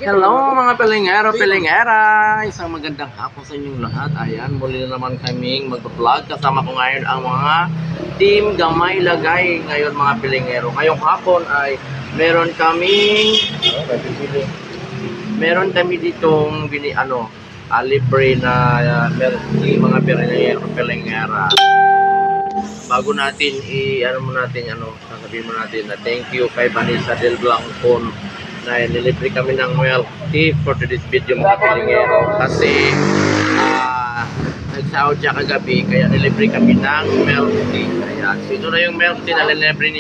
Hello mga pilingero, pilingera! Isang magandang hapon sa inyong lahat. Ayan, muli na naman kaming mag-vlog. Kasama ko ngayon ang mga team Gamay Lagay ngayon mga pilingero. Ngayong hapon ay meron kami ditong libre na mga pilingera. Bago natin sasabihin mo natin na thank you kay Vanessa Del Blanco na nilibre kami ng milk tea for today's video mga pilingero kasi nag-Saudi siya kagabi kaya nilibre kami ng milk tea. Ayan, so ito na yung milk tea na nilibre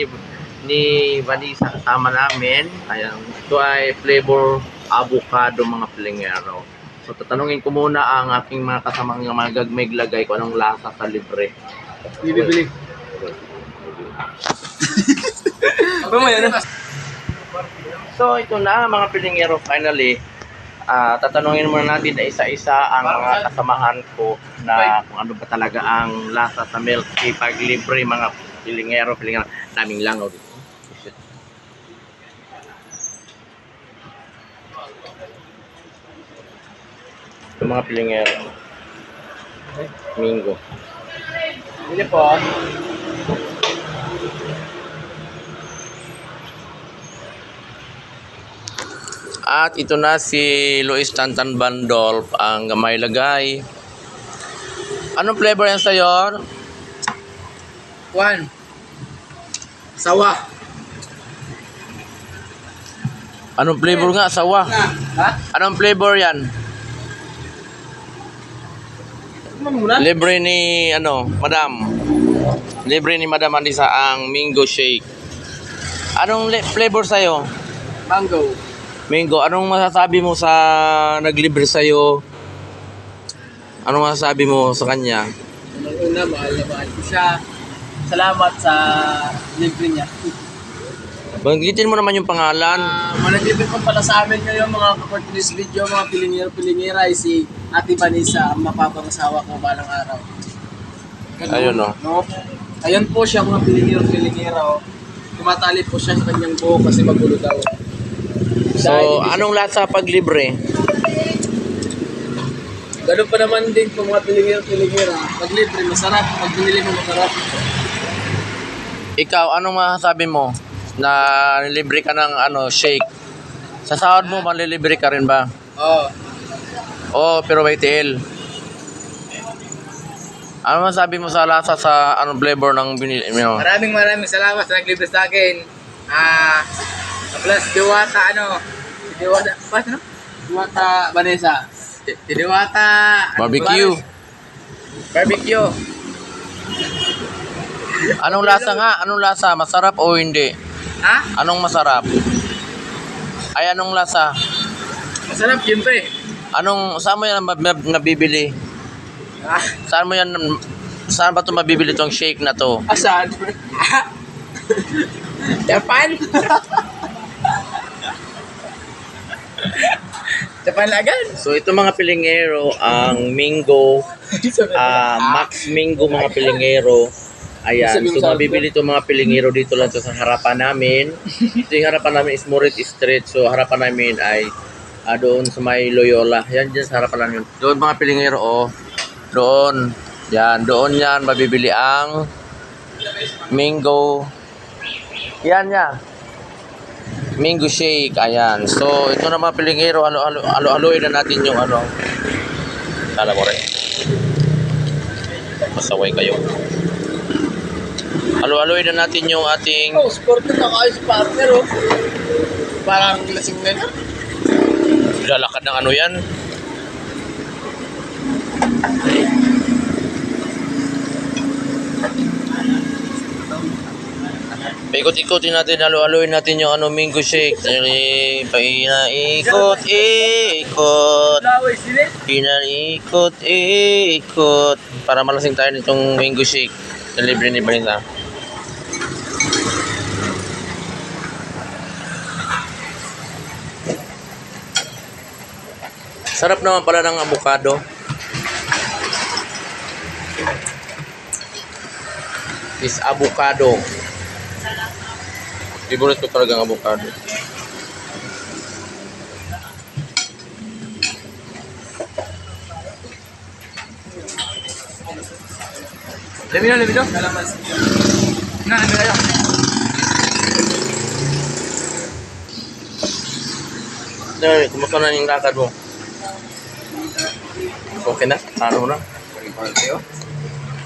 ni Vanessa kasama namin. Ayan, ito ay flavor avocado mga pilingero. So tatanungin ko muna ang aking mga kasamang mga gagmay lagay kung anong lasa sa libre. Bibili. So ito na mga pilingero, finally tatanungin muna natin na isa-isa ang mga kasamahan ko na kung ano ba talaga ang lasa sa milk tea pag libre mga pilingero daming langaw dito. Ito mga pilingero, Mingo. Bili po. At ito na si Luis Tantan Bandolf, ang Gamay Lagay. Anong flavor yan sa'yo? Juan. Sawa. Anong flavor nga? Sawa. Ha? Anong flavor yan? Ano muna? Libre ni Madam. Libre ni Madam Anissa ang Mingo Shake. Anong flavor sa'yo? Mango. Mingo, anong masasabi mo sa naglibre sa'yo? Anong masasabi mo sa kanya? Unang-una, mahal na mahal ko siya. Salamat sa libre niya. Banggitin mo naman yung pangalan. Managlibre po pala sa amin ngayon mga kapag this video, mga pilingero-pilingera ay si Ate Vanessa, ang mapapangasawa ko balang araw. Ganun, Ayun, no? No? Ayun po siya mga pilingero-pilingera. Tumatali po siya sa kanyang buhok kasi magulo daw. So, anong lasa pag libre? Ganun pa naman din po mga pilingero-pilingera. Pag libre, masarap. Pag binili mo, masarap. Ikaw, anong masasabi mo na nilibre ka ng shake? Sa sahod mo, malilibre ka rin ba? Oo. Oo, pero may TL. Ano masasabi mo sa lasa sa flavor ng binili mo? Maraming salamat sa naglibre sa akin. Plus Diwata Diwata Vanessa. Diwata Barbecue. Barbecue. Anong lasa nga? Anong lasa? Masarap o hindi? Ha? Anong masarap? Ay, anong lasa? Masarap siyempre. Saan mo yan nabibili? Ah, Saan ba ito mabibili tong shake na to? asan? Japan? Japan agad? So ito mga pilingero, ang Mingo, Max Mingo mga pilingero. Ayan, so mabibili ito mga pilingero dito lang to sa harapan namin. Ito yung harapan namin is Morit Street. So harapan namin ay doon sa may Loyola. Yan dyan sa harapan namin. Doon mga pilingero, doon. Yan, doon yan mabibili ang Mingo. Yan. Mingo Shake, ayan. So, ito na mga pilingero, halo-haloin na natin yung Kala mo rin. Masaway kayo. Halo-haloin na natin yung ating Sport na ako sa partner Parang lasing na na. lalakad ng yan. Paikot-ikotin natin, halo-haloin natin yung Mingo Shake. Pinaikot. Pinaikot. Para malasing tayo nitong Mingo Shake na libre ni Vanessa. Sarap naman pala ng avocado. Is avocado. Favorite ko talagang avocado. Lemino. Kalamansi. Na, lemino tayo. Dahil, kumusta na yung lakad mo? Okay na? Ano na?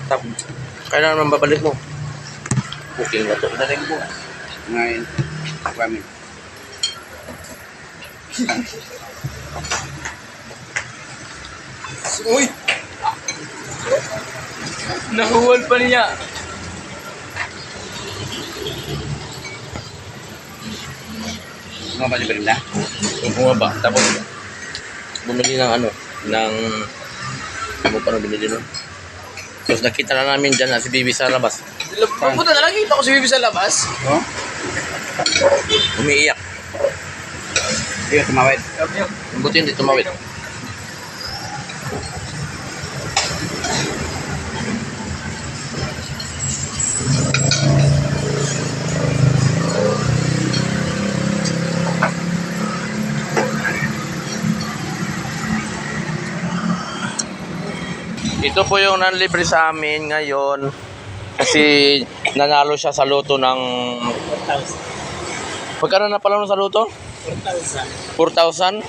Tapos, kailangan naman babalik mo. Booking na to. Daling mo. Ngayon, kami. Uy! Nahuwal pa niya. Mga balibarin na. Yung bumaba. Tapos, bumili ng ano, ng, ano pa na binili nun? Tapos nakita na namin dyan na si Bibi sa labas. Pupunta na lang, kita ko si Bibi sa labas. Oh? Umiiyak. Hindi ka tumawid. Ang buti hindi tumawid. Ito po yung nanlibre sa amin ngayon kasi nanalo siya sa loto ng 4,000. pagkano na pala sa loto? 4,000. 4,000?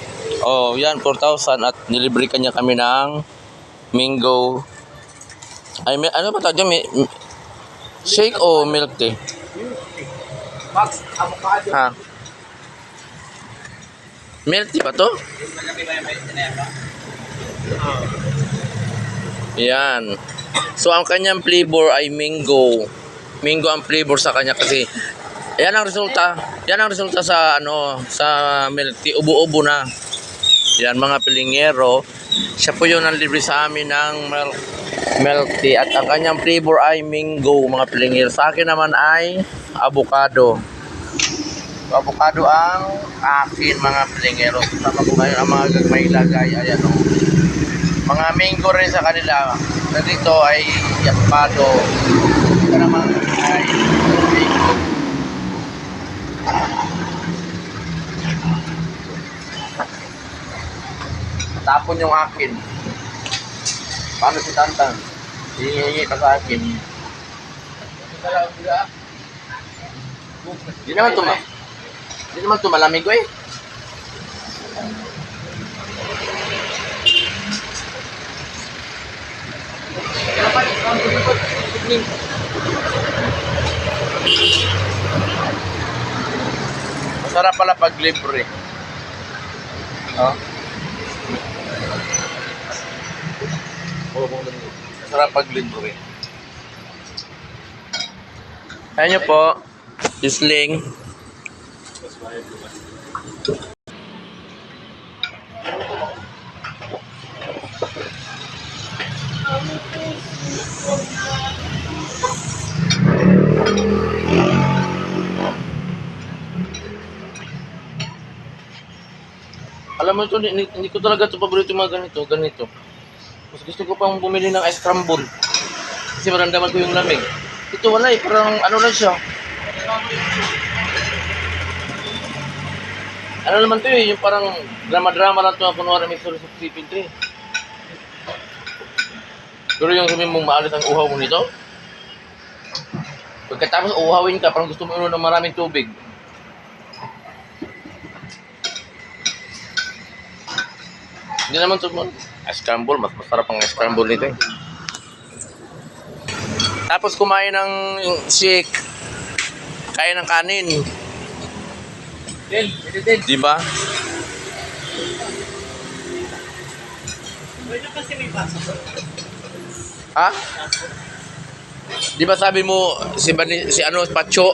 Oh, yan 4,000 at nilibre kanya kami ng mango. Ay, ano ba tawag dyan? Shake o milk tea? Max, avocado. Ha? Milk tea ba to? Yan. So, ang kanyang flavor ay mango. Mango ang flavor sa kanya kasi yan ang resulta. Yan ang resulta sa ano, sa milk tea. Ubo-ubo na. Yan mga pilingero. Siya po yung nanlibre sa amin ng milk tea at ang kanyang flavor ay mango mga pilingero. Sa akin naman ay avocado. So, avocado ang akin mga pilingero. Sama ko ngayon ang mga gagmay lagay. Ayan o. Mga mango rin sa kanila. Na dito ay avocado. Ito naman ay mango. Tapon yung akin. Paano si Tantan? Hihingi ka sa akin. Hindi naman malamig ko eh. Masarap pala pag libre. Oh. Masarap pag libre. Ayan nyo po. Isling. Alam mo ito, hindi ko talaga ito paborito yung mga ganito. Mas gusto ko pang bumili ng ice crumble. Kasi maramdaman ko yung lamig. Ito wala eh, parang ano lang siya. Ano naman ito eh, yung parang drama-drama lang ito na kunwari may story sa sipin ito eh. Pero yung sabihin mong maalis ang uhaw mo nito, pagkatapos uhawin ka, parang gusto mo inom ng maraming tubig. Hindi naman ito mo. Ice crumble, mas masarap ang ice crumble nito eh. Tapos kumain ng shake, kain ng kanin. Di ba? Kasi may pasa. Ha? Di ba sabi mo si ano Pacho?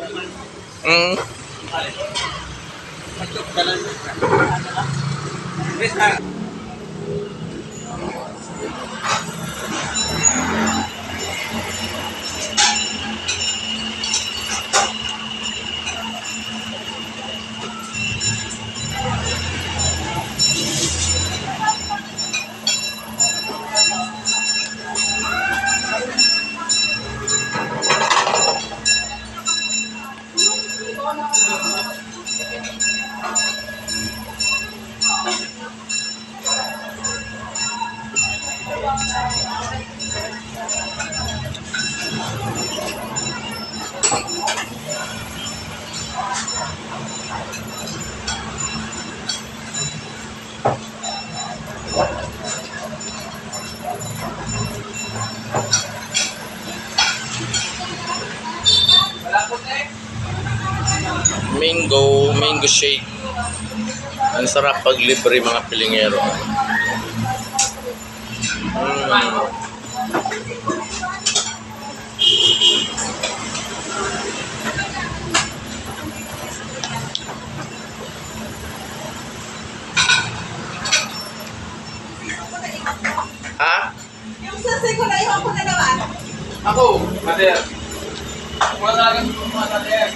mango shake. Ang sarap pag libre mga pilingero. Ha? Yung sasay ko na iwan ko na naman. Ako, Mater. Mga talagang mga Mater.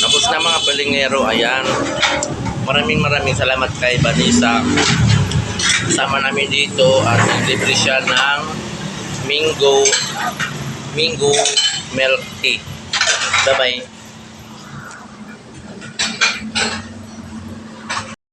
Tapos na mga pilingero, ayan. Maraming salamat kay Vanessa. Kasama namin dito at nag-libre siya ng mango milk tea. Bye-bye.